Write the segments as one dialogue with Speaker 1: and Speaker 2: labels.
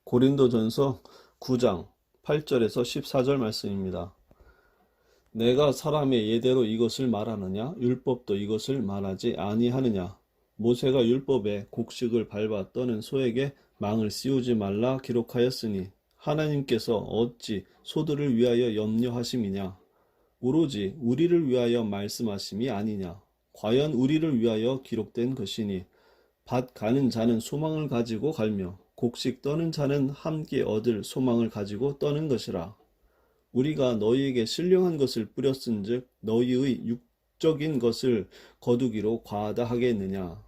Speaker 1: 고린도전서 9장 8절에서 14절 말씀입니다. 내가 사람의 예대로 이것을 말하느냐? 율법도 이것을 말하지 아니하느냐? 모세가 율법에 곡식을 밟아 떠는 소에게 망을 씌우지 말라 기록하였으니 하나님께서 어찌 소들을 위하여 염려하심이냐? 오로지 우리를 위하여 말씀하심이 아니냐? 과연 우리를 위하여 기록된 것이니 밭 가는 자는 소망을 가지고 갈며 곡식 떠는 자는 함께 얻을 소망을 가지고 떠는 것이라. 우리가 너희에게 신령한 것을 뿌렸은즉 너희의 육적인 것을 거두기로 과하다 하겠느냐?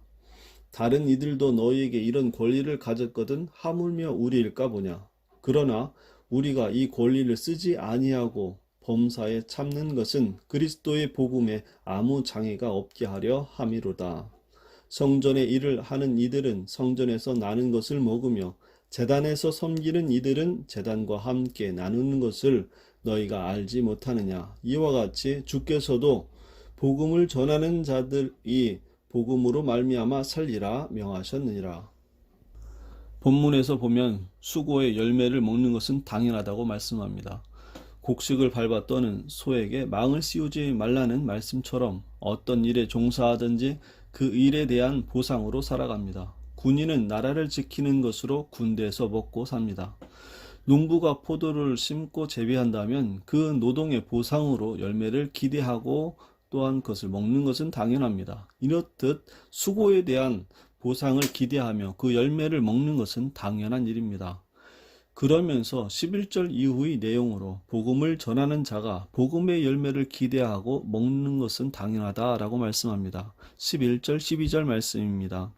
Speaker 1: 다른 이들도 너희에게 이런 권리를 가졌거든 하물며 우리일까 보냐? 그러나 우리가 이 권리를 쓰지 아니하고 범사에 참는 것은 그리스도의 복음에 아무 장애가 없게 하려 함이로다. 성전의 일을 하는 이들은 성전에서 나는 것을 먹으며 제단에서 섬기는 이들은 제단과 함께 나누는 것을 너희가 알지 못하느냐? 이와 같이 주께서도 복음을 전하는 자들이 복음으로 말미암아 살리라 명하셨느니라. 본문에서 보면 수고의 열매를 먹는 것은 당연하다고 말씀합니다. 곡식을 밟아 떠는 소에게 망을 씌우지 말라는 말씀처럼 어떤 일에 종사하든지 그 일에 대한 보상으로 살아갑니다. 군인은 나라를 지키는 것으로 군대에서 먹고 삽니다. 농부가 포도를 심고 재배한다면 그 노동의 보상으로 열매를 기대하고 또한 그것을 먹는 것은 당연합니다. 이렇듯 수고에 대한 보상을 기대하며 그 열매를 먹는 것은 당연한 일입니다. 그러면서 11절 이후의 내용으로 복음을 전하는 자가 복음의 열매를 기대하고 먹는 것은 당연하다라고 말씀합니다. 11절 12절 말씀입니다.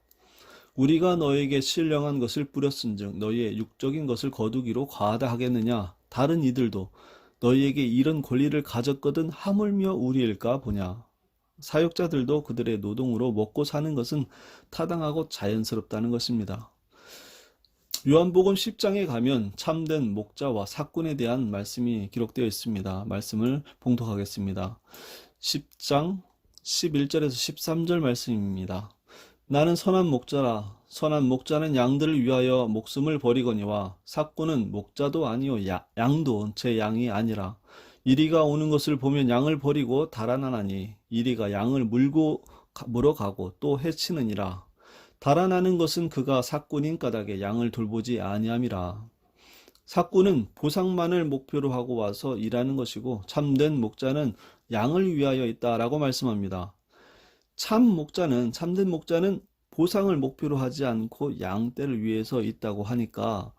Speaker 1: 우리가 너에게 신령한 것을 뿌렸은즉 너희의 육적인 것을 거두기로 과하다 하겠느냐? 다른 이들도 너희에게 이런 권리를 가졌거든 하물며 우리일까 보냐? 사역자들도 그들의 노동으로 먹고 사는 것은 타당하고 자연스럽다는 것입니다. 요한복음 10장에 가면 참된 목자와 삭군에 대한 말씀이 기록되어 있습니다. 말씀을 봉독하겠습니다. 10장 11절에서 13절 말씀입니다. 나는 선한 목자라. 선한 목자는 양들을 위하여 목숨을 버리거니와 삭군은 목자도 아니요 양도 제 양이 아니라. 이리가 오는 것을 보면 양을 버리고 달아나나니 이리가 양을 물어가고 또 해치느니라. 달아나는 것은 그가 삭군인 까닭에 양을 돌보지 아니함이라. 삭군은 보상만을 목표로 하고 와서 일하는 것이고 참된 목자는 양을 위하여 있다라고 말씀합니다. 참된 목자는 보상을 목표로 하지 않고 양떼를 위해서 있다고 하니까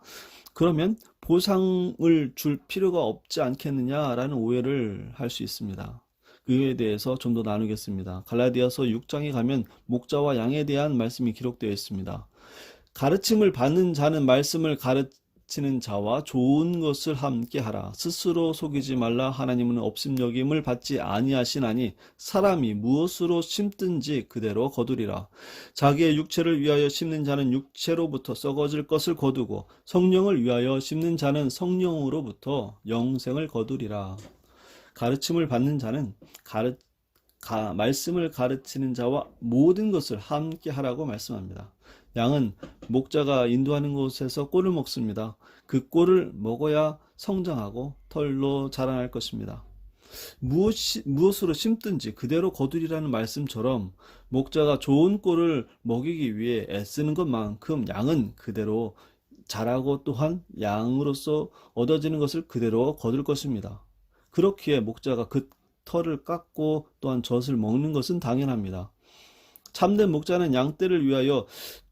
Speaker 1: 그러면 보상을 줄 필요가 없지 않겠느냐라는 오해를 할 수 있습니다. 그에 대해서 좀 더 나누겠습니다. 갈라디아서 6장에 가면 목자와 양에 대한 말씀이 기록되어 있습니다. 가르침을 받는 자는 말씀을 가르치는 자와 좋은 것을 함께 하라. 스스로 속이지 말라. 하나님은 업신여김을 받지 아니하시나니 사람이 무엇으로 심든지 그대로 거두리라. 자기의 육체를 위하여 심는 자는 육체로부터 썩어질 것을 거두고 성령을 위하여 심는 자는 성령으로부터 영생을 거두리라. 가르침을 받는 자는 말씀을 가르치는 자와 모든 것을 함께 하라고 말씀합니다. 양은 목자가 인도하는 곳에서 꼴을 먹습니다. 그 꼴을 먹어야 성장하고 털로 자라날 것입니다. 무엇으로 심든지 그대로 거두리라는 말씀처럼 목자가 좋은 꼴을 먹이기 위해 애쓰는 것만큼 양은 그대로 자라고 또한 양으로서 얻어지는 것을 그대로 거둘 것입니다. 그렇기에 목자가 그 털을 깎고 또한 젖을 먹는 것은 당연합니다. 참된 목자는 양떼를 위하여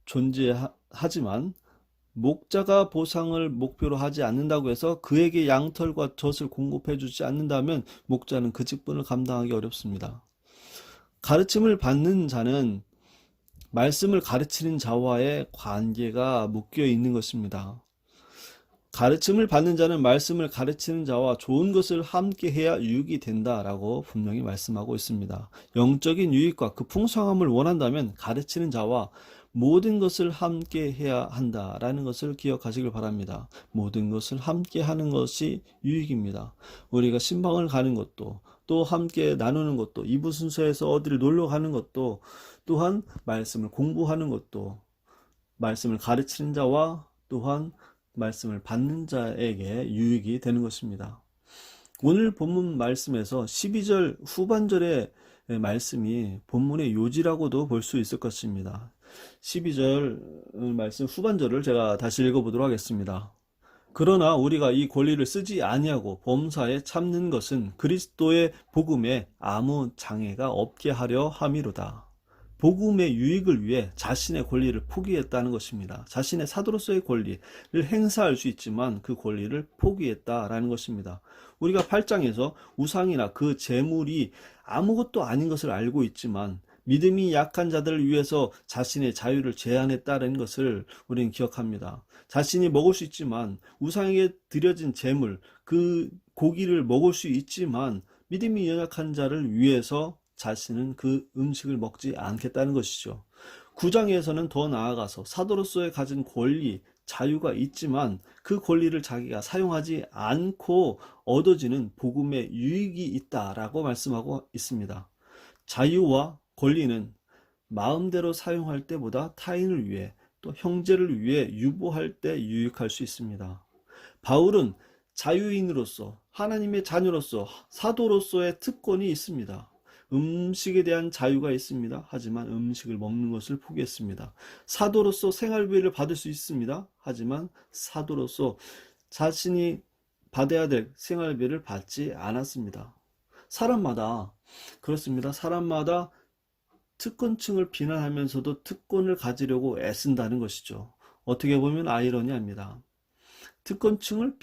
Speaker 1: 존재하지만 목자가 보상을 목표로 하지 않는다고 해서 그에게 양털과 젖을 공급해 주지 않는다면 목자는 그 직분을 감당하기 어렵습니다. 가르침을 받는 자는 말씀을 가르치는 자와의 관계가 묶여 있는 것입니다. 가르침을 받는 자는 말씀을 가르치는 자와 좋은 것을 함께 해야 유익이 된다라고 분명히 말씀하고 있습니다. 영적인 유익과 그 풍성함을 원한다면 가르치는 자와 모든 것을 함께 해야 한다라는 것을 기억하시길 바랍니다. 모든 것을 함께 하는 것이 유익입니다. 우리가 신방을 가는 것도 또 함께 나누는 것도 이부 순서에서 어디를 놀러 가는 것도 또한 말씀을 공부하는 것도 말씀을 가르치는 자와 또한 말씀을 받는 자에게 유익이 되는 것입니다. 오늘 본문 말씀에서 12절 후반절의 말씀이 본문의 요지라고도 볼 수 있을 것입니다. 12절 말씀 후반절을 제가 다시 읽어보도록 하겠습니다. 그러나 우리가 이 권리를 쓰지 아니하고 범사에 참는 것은 그리스도의 복음에 아무 장애가 없게 하려 함이로다. 복음의 유익을 위해 자신의 권리를 포기했다는 것입니다. 자신의 사도로서의 권리를 행사할 수 있지만 그 권리를 포기했다라는 것입니다. 우리가 8장에서 우상이나 그 재물이 아무것도 아닌 것을 알고 있지만 믿음이 약한 자들을 위해서 자신의 자유를 제한했다는 것을 우리는 기억합니다. 자신이 먹을 수 있지만 우상에게 드려진 재물, 그 고기를 먹을 수 있지만 믿음이 연약한 자를 위해서 자신은 그 음식을 먹지 않겠다는 것이죠. 9장에서는 더 나아가서 사도로서의 가진 권리, 자유가 있지만 그 권리를 자기가 사용하지 않고 얻어지는 복음의 유익이 있다라고 말씀하고 있습니다. 자유와 권리는 마음대로 사용할 때보다 타인을 위해 또 형제를 위해 유보할 때 유익할 수 있습니다. 바울은 자유인으로서 하나님의 자녀로서 사도로서의 특권이 있습니다. 음식에 대한 자유가 있습니다. 하지만 음식을 먹는 것을 포기했습니다. 사도로서 생활비를 받을 수 있습니다. 하지만 사도로서 자신이 받아야 될 생활비를 받지 않았습니다. 사람마다 그렇습니다. 사람마다 특권층을 비난하면서도 특권을 가지려고 애쓴다는 것이죠. 어떻게 보면 아이러니합니다. 특권층을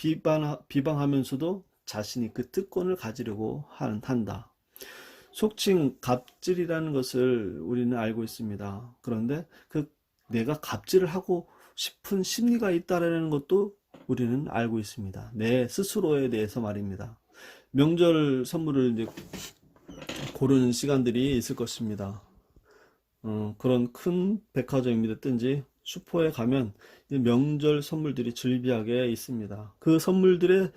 Speaker 1: 비방하면서도 자신이 그 특권을 가지려고 한다. 속칭 갑질이라는 것을 우리는 알고 있습니다. 그런데 내가 갑질을 하고 싶은 심리가 있다라는 것도 우리는 알고 있습니다. 내 스스로에 대해서 말입니다. 명절 선물을 이제 고르는 시간들이 있을 것입니다. 그런 큰 백화점이든지 슈퍼에 가면 명절 선물들이 즐비하게 있습니다. 그 선물들의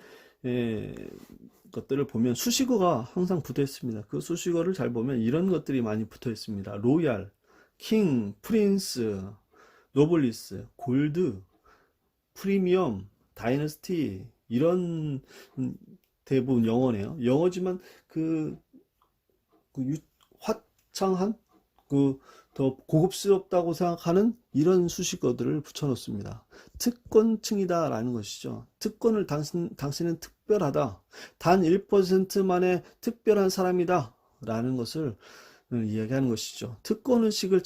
Speaker 1: 것들을 보면 수식어가 항상 붙어 있습니다. 그 수식어를 잘 보면 이런 것들이 많이 붙어 있습니다. 로얄, 킹, 프린스, 노블리스, 골드, 프리미엄, 다이너스티 이런 대부분 영어네요. 영어지만 화창한 더 고급스럽다고 생각하는 이런 수식어들을 붙여놓습니다. 특권층이다라는 것이죠. 특권을 당신은 특별하다. 단 1%만의 특별한 사람이다. 라는 것을 이야기하는 것이죠. 특권의식을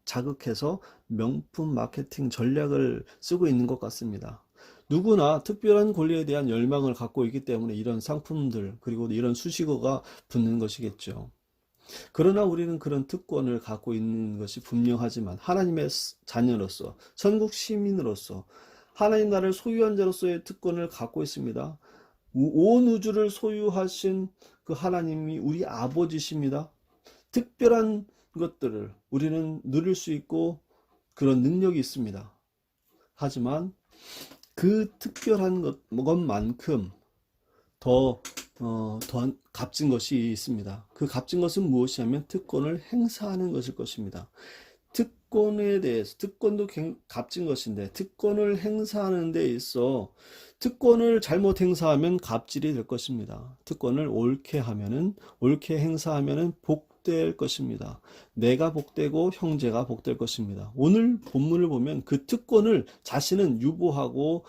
Speaker 1: 자극해서 명품 마케팅 전략을 쓰고 있는 것 같습니다. 누구나 특별한 권리에 대한 열망을 갖고 있기 때문에 이런 상품들 그리고 이런 수식어가 붙는 것이겠죠. 그러나 우리는 그런 특권을 갖고 있는 것이 분명하지만 하나님의 자녀로서 천국 시민으로서 하나님 나라를 소유한 자로서의 특권을 갖고 있습니다. 온 우주를 소유하신 그 하나님이 우리 아버지십니다. 특별한 것들을 우리는 누릴 수 있고 그런 능력이 있습니다. 하지만 그 특별한 것만큼 더 값진 것이 있습니다. 그 값진 것은 무엇이냐면 특권을 행사하는 것일 것입니다. 특권에 대해서 특권도 값진 것인데 특권을 행사하는 데 있어 특권을 잘못 행사하면 갑질이 될 것입니다. 특권을 옳게 행사하면은 복될 것입니다. 내가 복되고 형제가 복될 것입니다. 오늘 본문을 보면 그 특권을 자신은 유보하고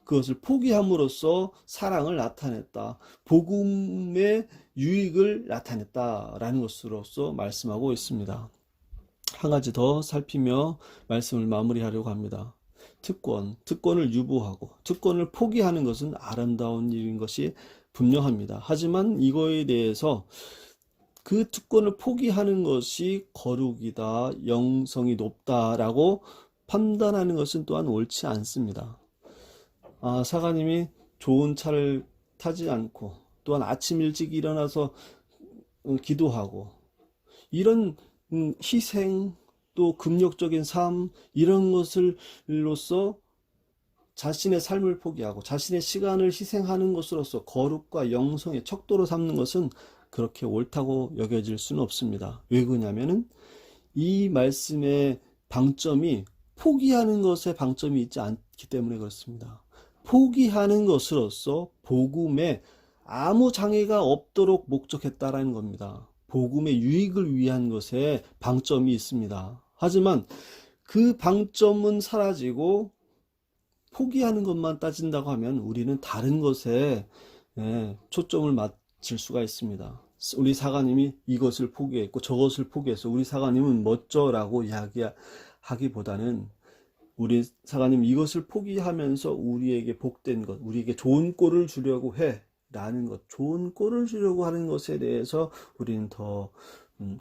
Speaker 1: 그것을 포기함으로써 사랑을 나타냈다. 복음의 유익을 나타냈다라는 것으로서 말씀하고 있습니다. 한 가지 더 살피며 말씀을 마무리하려고 합니다. 특권을 유보하고 특권을 포기하는 것은 아름다운 일인 것이 분명합니다. 하지만 이거에 대해서 그 특권을 포기하는 것이 거룩이다, 영성이 높다라고 판단하는 것은 또한 옳지 않습니다. 사가님이 좋은 차를 타지 않고 또한 아침 일찍 일어나서 기도하고 이런 희생 또 금욕적인 삶 이런 것을로서 자신의 삶을 포기하고 자신의 시간을 희생하는 것으로서 거룩과 영성의 척도로 삼는 것은 그렇게 옳다고 여겨질 수는 없습니다. 왜 그러냐면은 이 말씀의 방점이 포기하는 것에 방점이 있지 않기 때문에 그렇습니다. 포기하는 것으로써 복음에 아무 장애가 없도록 목적했다라는 겁니다. 복음의 유익을 위한 것에 방점이 있습니다. 하지만 그 방점은 사라지고 포기하는 것만 따진다고 하면 우리는 다른 것에 초점을 맞출 수가 있습니다. 우리 사관님이 이것을 포기했고 저것을 포기해서 우리 사관님은 멋져라고 이야기하기보다는 우리 사관님 이것을 포기하면서 우리에게 복된 것, 우리에게 좋은 꼴을 주려고 해 라는 것, 좋은 꼴을 주려고 하는 것에 대해서 우리는 더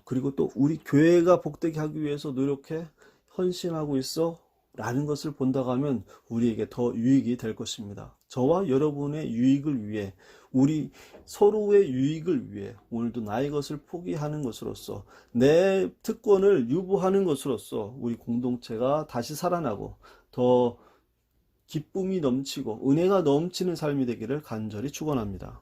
Speaker 1: 그리고 또 우리 교회가 복되게 하기 위해서 노력해 헌신하고 있어 라는 것을 본다고 하면 우리에게 더 유익이 될 것입니다. 저와 여러분의 유익을 위해, 우리 서로의 유익을 위해 오늘도 나의 것을 포기하는 것으로써, 내 특권을 유보하는 것으로써 우리 공동체가 다시 살아나고 더 기쁨이 넘치고 은혜가 넘치는 삶이 되기를 간절히 축원합니다.